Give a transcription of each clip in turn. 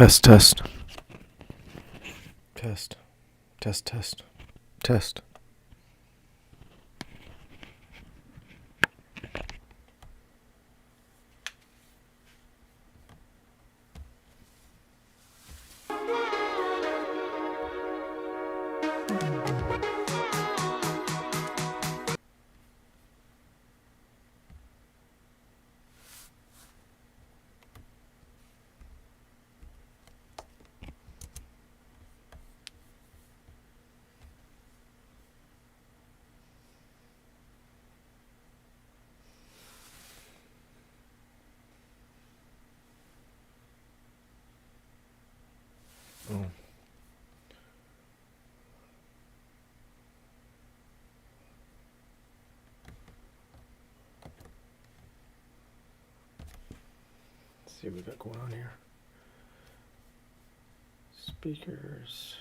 Test, test. Test. Test, test. Test. Mm. Let's see what we got going on here. Speakers.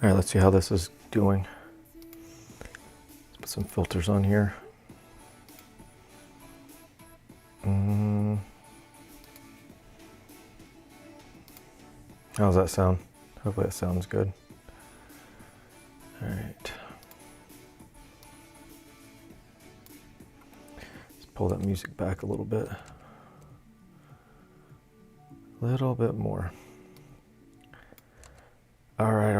All right, let's see how this is doing. Let's put some filters on here. How's that sound? Hopefully that sounds good. All right. Let's pull that music back a little bit. A little bit more. All right.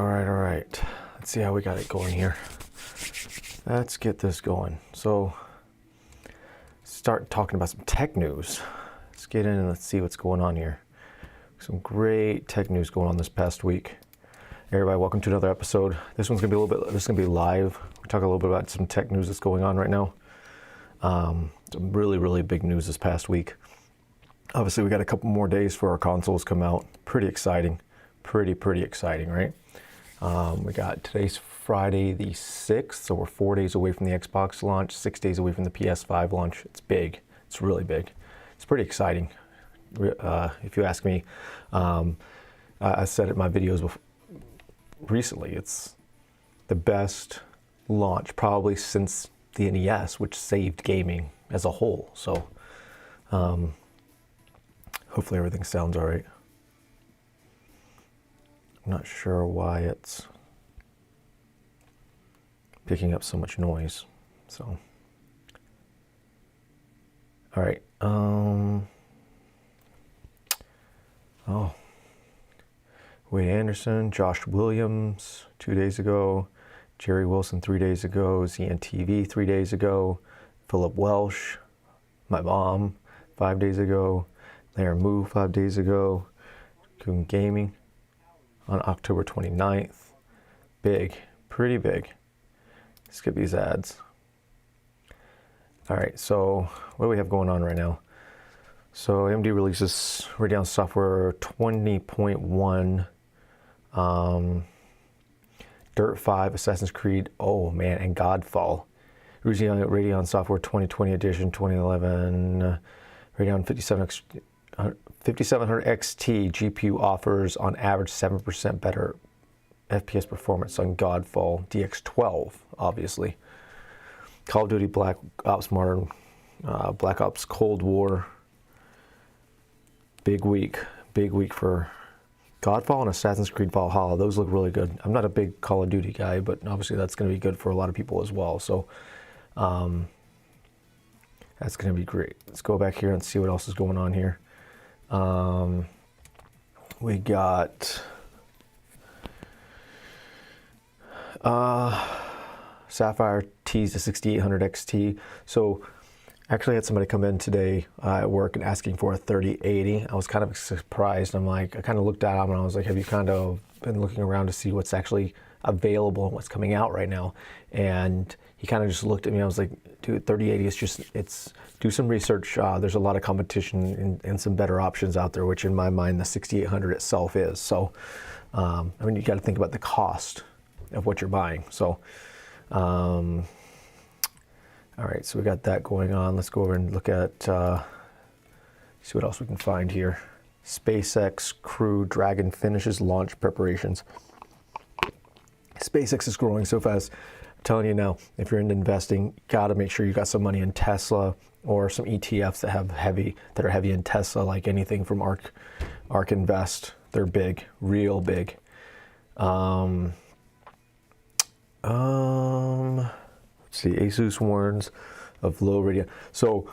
Let's see how we got it going here. Let's get this going. So, start talking about some tech news. Let's get in and let's see what's going on here. Some great tech news going on this past week. Everybody, welcome to another episode. This one's gonna be this is gonna be live. We're talking a little bit about some tech news that's going on right now. Some really big news this past week. Obviously, we got a couple more days for our consoles come out. Pretty exciting. Pretty exciting, right? We got today's Friday the 6th, so we're 4 days away from the Xbox launch, 6 days away from the PS5 launch. It's big. It's really big. It's pretty exciting, if you ask me. I said it in my videos recently. It's the best launch probably since the NES, which saved gaming as a whole. So hopefully everything sounds all right. I'm not sure why it's picking up so much noise. So, all right. Wade Anderson, Josh Williams 2 days ago, Jerry Wilson 3 days ago, ZNTV 3 days ago, Philip Welsh, my mom 5 days ago, Larry Moo 5 days ago, Goon Gaming on October 29th. Big, pretty big. Skip these ads. All right, so what do we have going on right now? So AMD releases Radeon Software 20.1, Dirt 5, Assassin's Creed, oh man, and Godfall. Radeon Software 2020 edition, 2011, Radeon 5700 XT GPU offers on average 7% better FPS performance on Godfall DX12, obviously. Call of Duty Black Ops Modern, Black Ops Cold War. Big week for Godfall and Assassin's Creed Valhalla. Those look really good. I'm not a big Call of Duty guy, but obviously that's going to be good for a lot of people as well. So that's going to be great. Let's go back here and see what else is going on here. We got Sapphire teased a 6800 XT. So actually, I had somebody come in today at work and asking for a 3080. I was kind of surprised. I kind of looked at him and I was like, have you kind of been looking around to see what's actually available and what's coming out right now? And he kind of just looked at me. I was like, dude, 3080 is just, do some research. There's a lot of competition and some better options out there, which in my mind, the 6800 itself is. So, I mean, you got to think about the cost of what you're buying. So, all right, so we got that going on. Let's go over and look at, see what else we can find here. SpaceX Crew Dragon finishes launch preparations. SpaceX is growing so fast. I'm telling you now, if you're into investing, got to make sure you got some money in Tesla or some ETFs that are heavy in Tesla, like anything from ARK Invest. They're big, real big. Let's see, Asus warns of low radio. So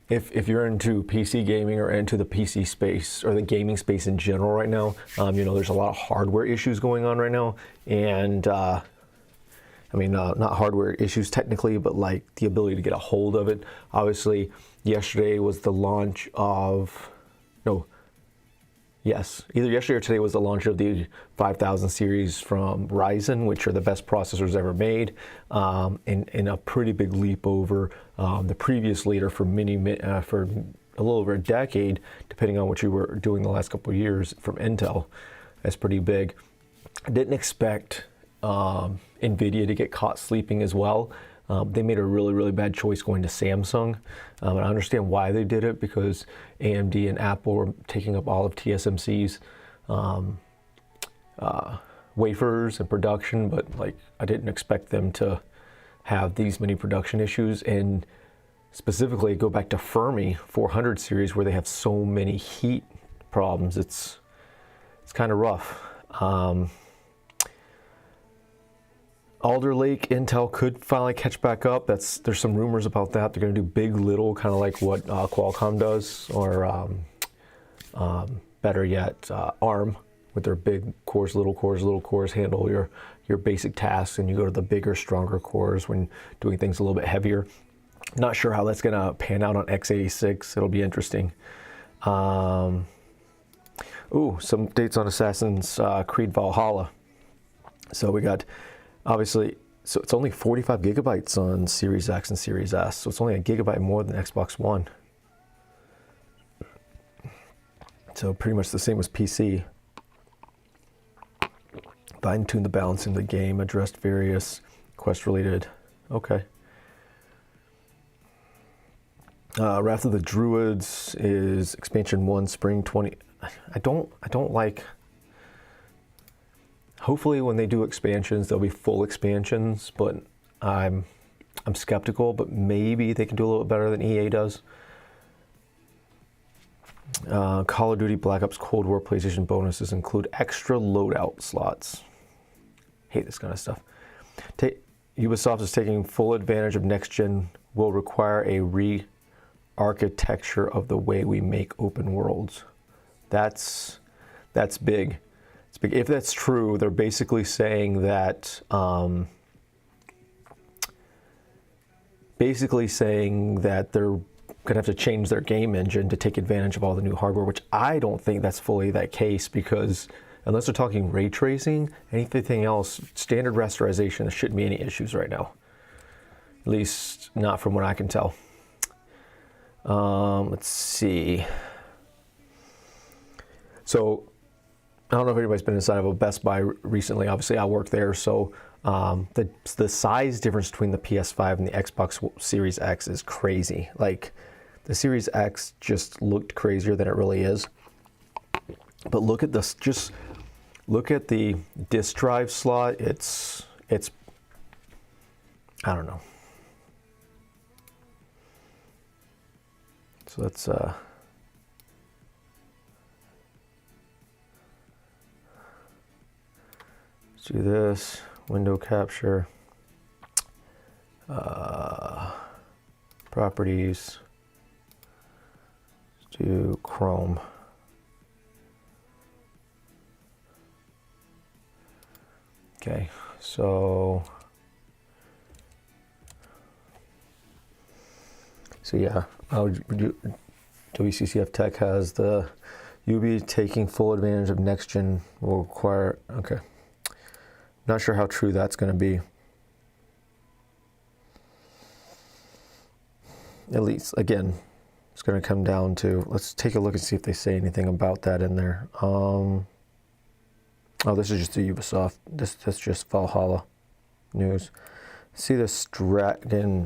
if you're into PC gaming or into the PC space or the gaming space in general right now, you know, there's a lot of hardware issues going on right now. And I mean, not hardware issues technically, but like the ability to get a hold of it. Obviously, yesterday was the launch of, either yesterday or today was the launch of the 5000 series from Ryzen, which are the best processors ever made, in a pretty big leap over the previous leader for for a little over a decade, depending on what you were doing the last couple of years from Intel. That's pretty big. I didn't expect NVIDIA to get caught sleeping as well. They made a really, really bad choice going to Samsung. And I understand why they did it, because AMD and Apple were taking up all of TSMC's wafers and production, but like I didn't expect them to have these many production issues, and specifically go back to Fermi 400 series where they have so many heat problems. It's kind of rough. Alder Lake, Intel could finally catch back up. There's some rumors about that. They're going to do big, little, kind of like what Qualcomm does, or better yet, ARM with their big cores, little cores handle your basic tasks, and you go to the bigger, stronger cores when doing things a little bit heavier. Not sure how that's going to pan out on x86. It'll be interesting. Some dates on Assassin's Creed Valhalla. So we got, obviously, so it's only 45 gigabytes on Series X and Series S, so it's only a gigabyte more than Xbox One. So pretty much the same as PC. Fine-tuned the balancing of the game, addressed various quest-related. Okay. Wrath of the Druids is expansion 1, spring 20. I don't like. Hopefully, when they do expansions, they'll be full expansions. But I'm skeptical. But maybe they can do a little bit better than EA does. Call of Duty Black Ops Cold War PlayStation bonuses include extra loadout slots. Hate this kind of stuff. Ubisoft is taking full advantage of next gen. Will require a re-architecture of the way we make open worlds. That's big. It's big. If that's true, they're basically saying that basically saying that they're going to have to change their game engine to take advantage of all the new hardware, which I don't think that's fully that case, because unless they're talking ray tracing, anything else, standard rasterization, there shouldn't be any issues right now. At least not from what I can tell. Let's see. So I don't know if anybody's been inside of a Best Buy recently. Obviously, I work there, so the size difference between the PS5 and the Xbox Series X is crazy. Like, the Series X just looked crazier than it really is. But look at this. Just look at the disk drive slot. It's I don't know. So let's do this, window capture, properties, let's do Chrome. Okay, so yeah, WCCF Tech has the Ubi taking full advantage of next gen will require, okay. Not sure how true that's going to be. At least, again, it's going to come down to, let's take a look and see if they say anything about that in there. Oh, this is just the Ubisoft. That's just Valhalla news. See this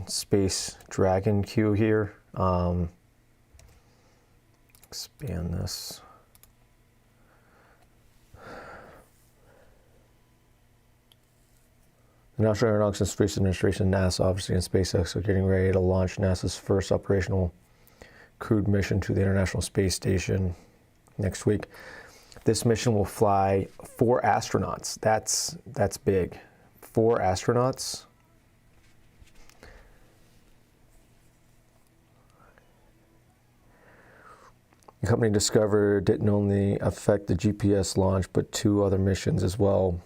Space Dragon queue here? Expand this. The National Aeronautics and Space Administration, NASA, obviously, and SpaceX are getting ready to launch NASA's first operational crewed mission to the International Space Station next week. This mission will fly 4 astronauts. That's big. 4 astronauts. The company discovered didn't only affect the GPS launch, but 2 other missions as well,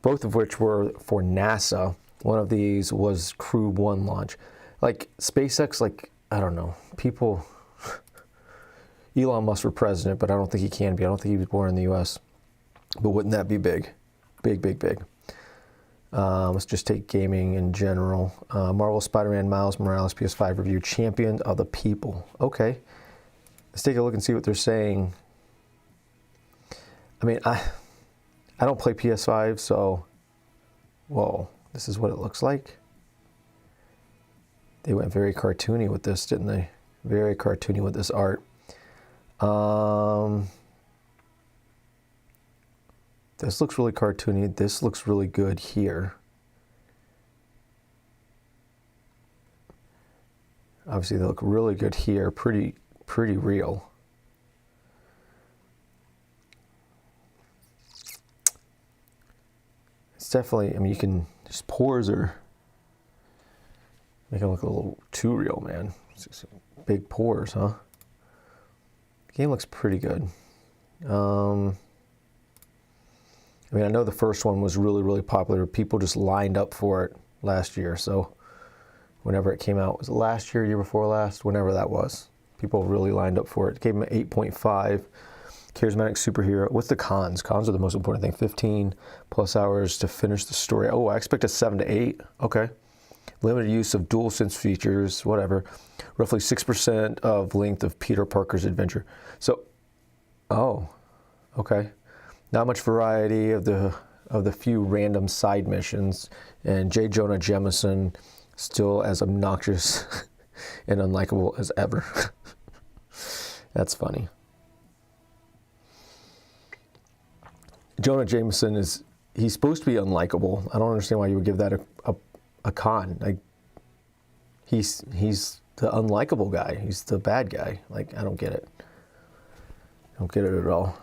both of which were for NASA. One of these was Crew 1 launch. Like, SpaceX, like, I don't know, people, Elon Musk for president, but I don't think he can be. I don't think he was born in the U.S. But wouldn't that be big? Big, big, big. Let's just take gaming in general. Marvel Spider-Man Miles Morales PS5 review, champion of the people. Okay. Let's take a look and see what they're saying. I mean, I don't play PS5, so, whoa, this is what it looks like. They went very cartoony with this, didn't they? Very cartoony with this art. This looks really cartoony. This looks really good here. Obviously, they look really good here. Pretty real. It's definitely, I mean, you can, just pores are, make it look a little too real, man. Just big pores, huh? The game looks pretty good. I mean, I know the first one was really, really popular. People just lined up for it last year. So whenever it came out, was it last year, year before last, whenever that was, people really lined up for it. It gave them an 8.5. Charismatic superhero. What's the cons? Cons are the most important thing. 15 plus hours to finish the story. Oh, I expect a 7 to 8. Okay. Limited use of DualSense features, whatever. Roughly 6% of length of Peter Parker's adventure. So, oh, okay. Not much variety of the few random side missions, and J. Jonah Jameson still as obnoxious and unlikable as ever. That's funny. Jonah Jameson he's supposed to be unlikable. I don't understand why you would give that a con. Like, he's the unlikable guy. He's the bad guy. Like, I don't get it. I don't get it at all.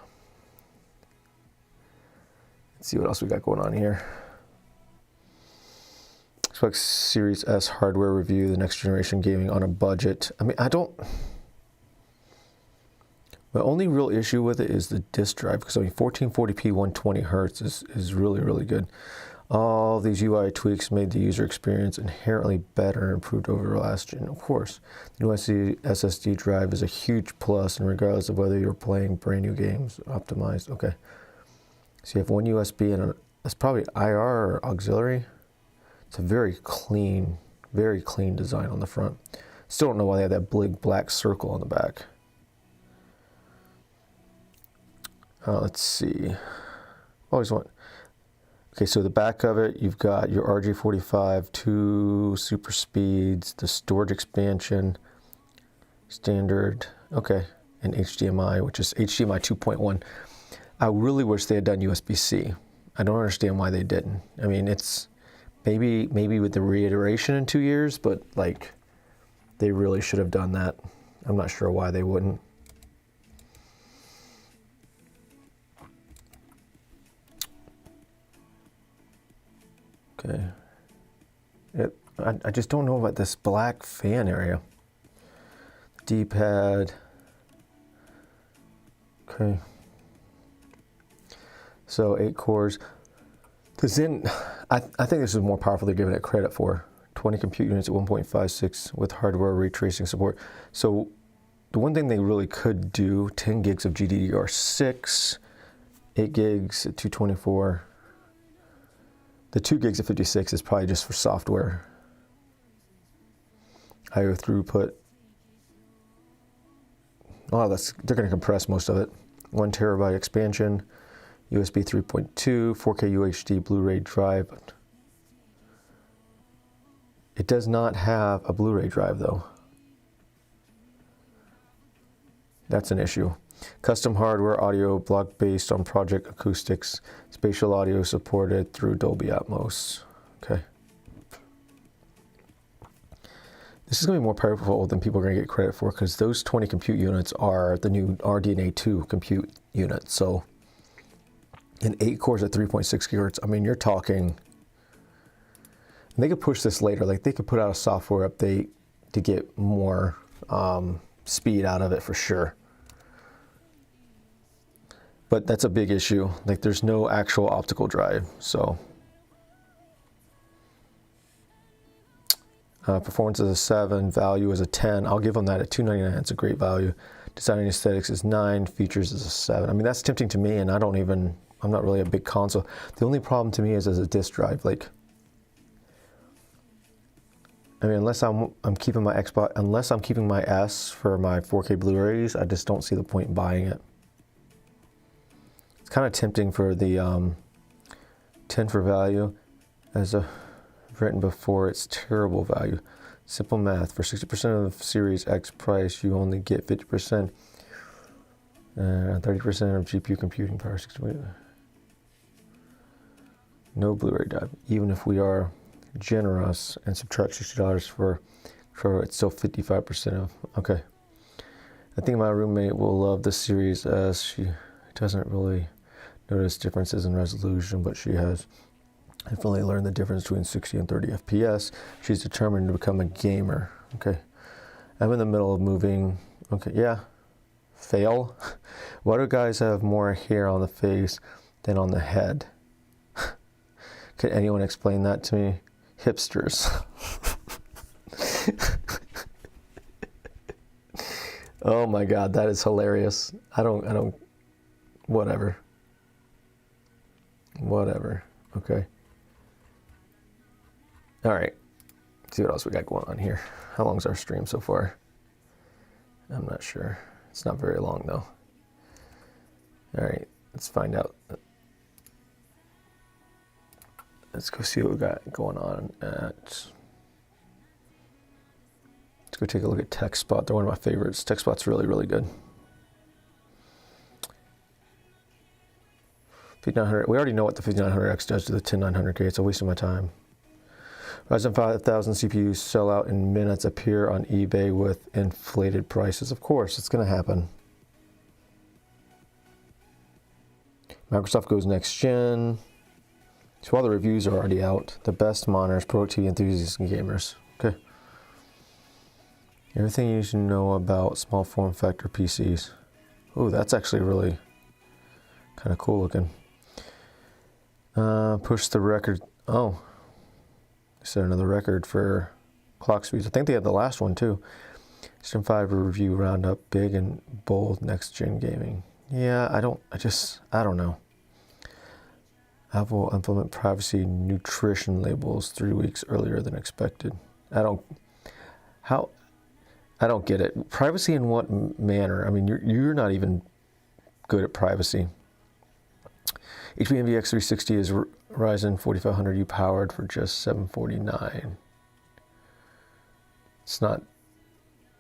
Let's see what else we got going on here. Xbox Series S hardware review, the next generation gaming on a budget. I mean, my only real issue with it is the disk drive, because I mean 1440p 120 hertz is really, really good. All these UI tweaks made the user experience inherently better and improved over the last gen. Of course, the new SSD drive is a huge plus, and regardless of whether you're playing brand new games, optimized. Okay. So you have one USB and that's probably IR or auxiliary. It's a very clean design on the front. Still don't know why they have that big black circle on the back. Let's see. Always want. Okay, so the back of it, you've got your RJ45, 2 super speeds, the storage expansion, standard, okay, and HDMI, which is HDMI 2.1. I really wish they had done USB-C. I don't understand why they didn't. I mean, it's maybe with the reiteration in 2 years, but like they really should have done that. I'm not sure why they wouldn't. Okay. I just don't know about this black fan area. D-pad. Okay. So 8 cores. The Zen, I think this is more powerful than giving it credit for. 20 compute units at 1.56 with hardware ray tracing support. So the one thing they really could do, 10 gigs of GDDR6, 8 gigs at 224. The 2 gigs of 56 is probably just for software. IO throughput. Oh, they're going to compress most of it. 1 terabyte expansion, USB 3.2, 4K UHD Blu-ray drive. It does not have a Blu-ray drive though. That's an issue. Custom hardware audio block based on Project Acoustics. Spatial audio supported through Dolby Atmos. Okay. This is going to be more powerful than people are going to get credit for because those 20 compute units are the new RDNA 2 compute unit. So in 8 cores at 3.6 gigahertz, I mean, you're talking, and they could push this later. Like they could put out a software update to get more speed out of it for sure. But that's a big issue. Like there's no actual optical drive, so. Performance is a 7, value is a 10. I'll give them that at $299. It's a great value. Design and aesthetics is 9, features is a 7. I mean, that's tempting to me, and I'm not really a big console. The only problem to me is as a disk drive. Like, I mean, unless I'm keeping my Xbox, unless I'm keeping my S for my 4K Blu-rays, I just don't see the point in buying it. It's kind of tempting for the 10 for value. As I've written before, it's terrible value. Simple math, for 60% of Series X price, you only get 50%, 30% of GPU computing power. No Blu-ray drive. Even if we are generous and subtract $60 for it's still 55% of, okay. I think my roommate will love the Series S. She doesn't really notice differences in resolution, but she has definitely learned the difference between 60 and 30 FPS. She's determined to become a gamer. Okay. I'm in the middle of moving. Okay, yeah. Fail. Why do guys have more hair on the face than on the head? Could anyone explain that to me? Hipsters. Oh my God, that is hilarious. I don't, whatever. Okay. All right. Let's see what else we got going on here. How long's our stream so far? I'm not sure. It's not very long though. All right, let's find out. Let's go see what we got going on at. Let's go take a look at TechSpot. They're one of my favorites. TechSpot's really, really good. 5900. We already know what the 5900X does to the 10900K. It's a waste of my time. Ryzen 5000 CPUs sell out in minutes, appear on eBay with inflated prices. Of course, it's going to happen. Microsoft goes next gen. So all the reviews are already out. The best monitors, productivity enthusiasts, and gamers. Okay. Everything you should know about small form factor PCs. Oh, that's actually really kind of cool looking. Push the record. Oh, set another record for clock speeds. I think they had the last one too. System 5 review roundup, big and bold next gen gaming. Yeah, I don't know. Apple implement privacy nutrition labels 3 weeks earlier than expected. I don't get it. Privacy in what manner? I mean, you're not even good at privacy. HP NVX 360 is Ryzen 4500U powered for just $749.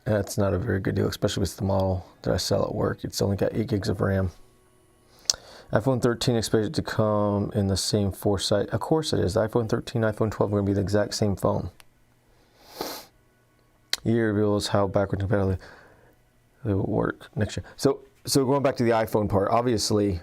That's not a very good deal, especially with the model that I sell at work. It's only got 8 gigs of RAM. iPhone 13 expected to come in the same foresight. Of course it is. The iPhone 13, iPhone 12 are going to be the exact same phone. Year reveals how backward compatibility will work next year. So going back to the iPhone part, obviously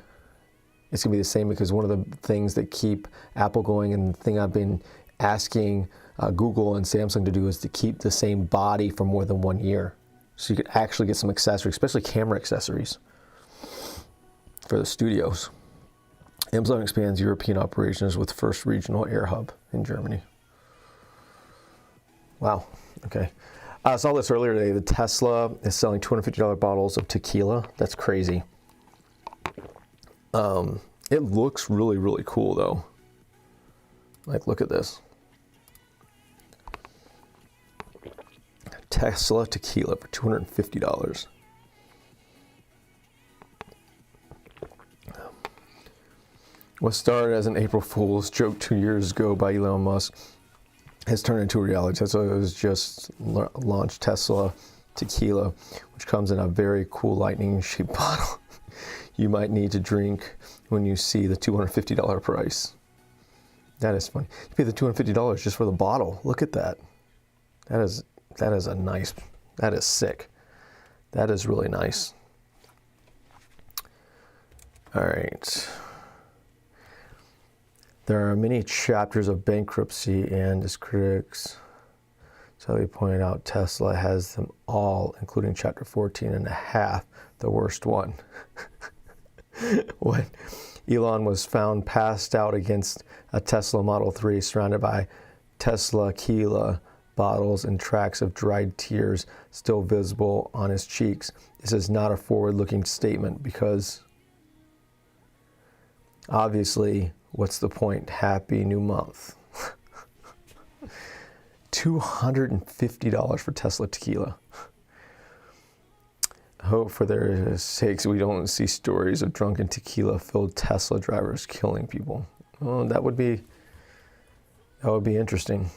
it's going to be the same, because one of the things that keep Apple going, and the thing I've been asking Google and Samsung to do, is to keep the same body for more than 1 year. So you could actually get some accessories, especially camera accessories for the studios. Amazon expands European operations with first regional air hub in Germany. Wow, okay. I saw this earlier today. The Tesla is selling $250 bottles of tequila. That's crazy. It looks really, really cool though. Like, look at this. Tesla tequila for $250. What started as an April Fool's joke 2 years ago by Elon Musk has turned into a reality. Tesla has just launched Tesla tequila, which comes in a very cool lightning-shaped bottle you might need to drink when you see the $250 price. That is funny. You pay the $250 just for the bottle. Look at that. That is sick. That is really nice. All right. There are many chapters of bankruptcy, and as critics sadly pointed out, Tesla has them all, including chapter 14 and a half, the worst one. When Elon was found passed out against a Tesla Model 3 surrounded by Tesla tequila bottles and tracks of dried tears still visible on his cheeks. This is not a forward-looking statement, because obviously, what's the point? Happy new month. $250 for Tesla tequila. I hope for their sakes we don't see stories of drunken tequila-filled Tesla drivers killing people. Oh, that would be interesting.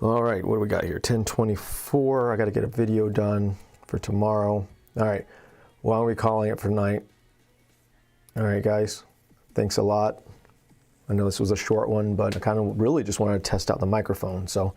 All right, what do we got here? 10:24. I got to get a video done for tomorrow. All right, why are we calling it for tonight? All right, guys, thanks a lot. I know this was a short one, but I kind of really just wanted to test out the microphone. So